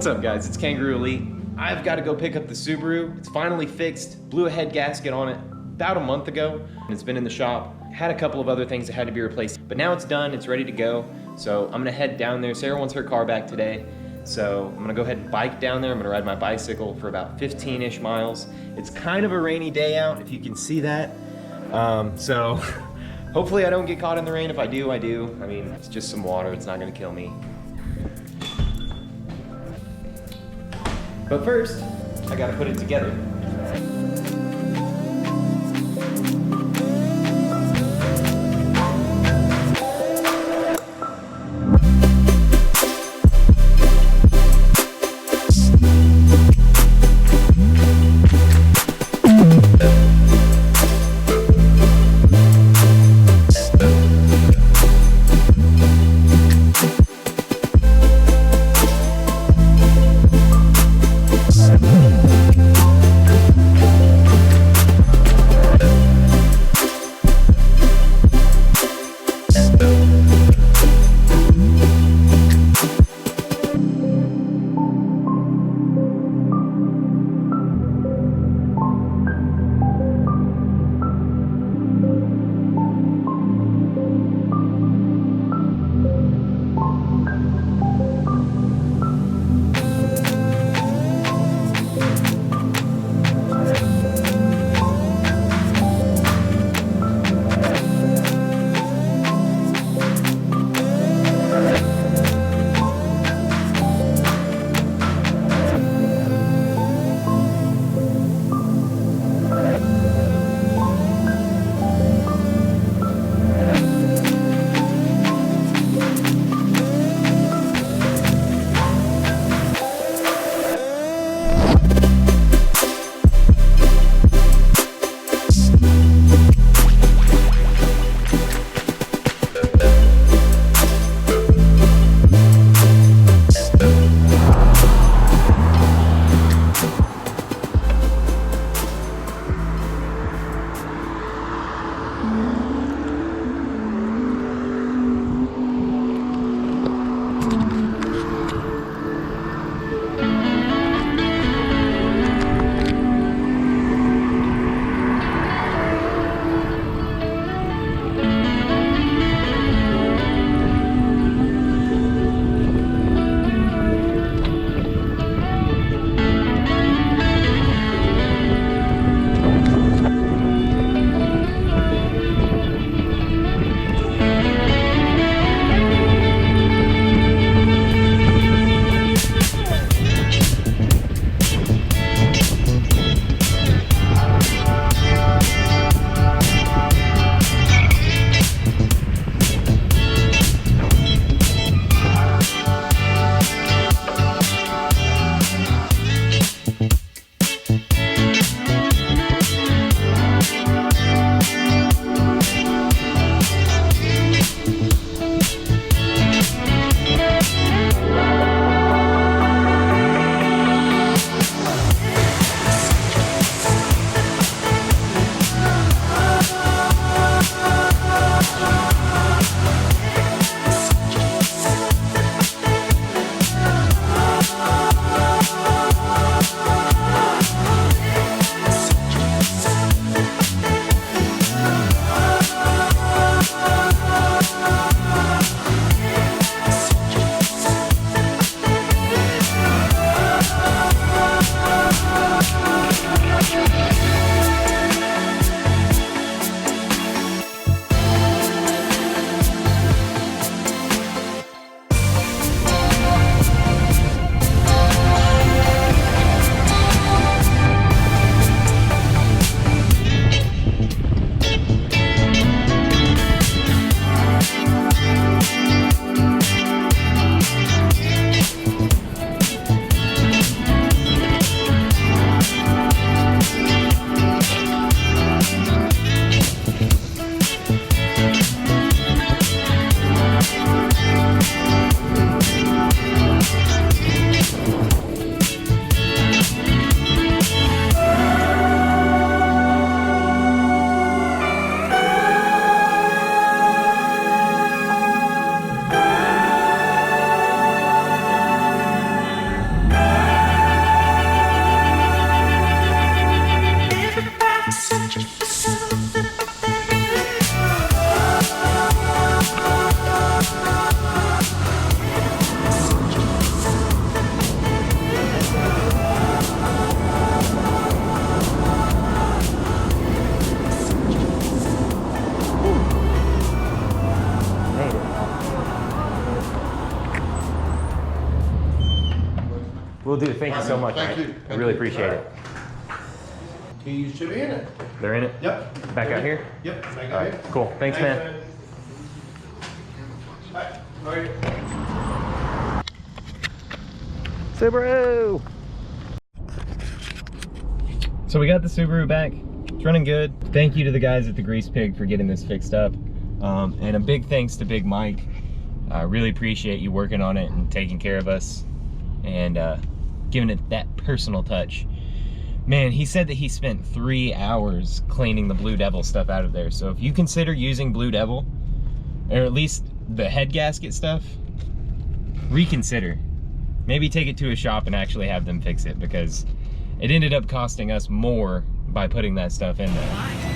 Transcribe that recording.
What's up guys, it's Kangaroo Elite. I've got to go pick up the Subaru. It's finally fixed. Blew a head gasket on it about a month ago. It's been in the shop. Had a couple of other things that had to be replaced, but now it's done, it's ready to go. So I'm gonna head down there. Sarah wants her car back today. So I'm gonna go ahead and bike down there. I'm gonna ride my bicycle for about 15-ish miles. It's kind of a rainy day out, if you can see that. So hopefully I don't get caught in the rain. If I do, I do. I mean, it's just some water, it's not gonna kill me. But first, I gotta put it together. do. Thank you so much. Thank you. I really appreciate it. Keys should be in it. They're in it? Yep. Back out here? Yep, back All out right, here. cool. Thanks, man. All right. Subaru! So we got the Subaru back. It's running good. Thank you to the guys at the Grease Pig for getting this fixed up. And a big thanks to Big Mike. I really appreciate you working on it and taking care of us and giving it that personal touch. Man, he said that he spent 3 hours cleaning the Blue Devil stuff out of there. So if you consider using Blue Devil, or at least the head gasket stuff, reconsider. Maybe take it to a shop and actually have them fix it, because it ended up costing us more by putting that stuff in there.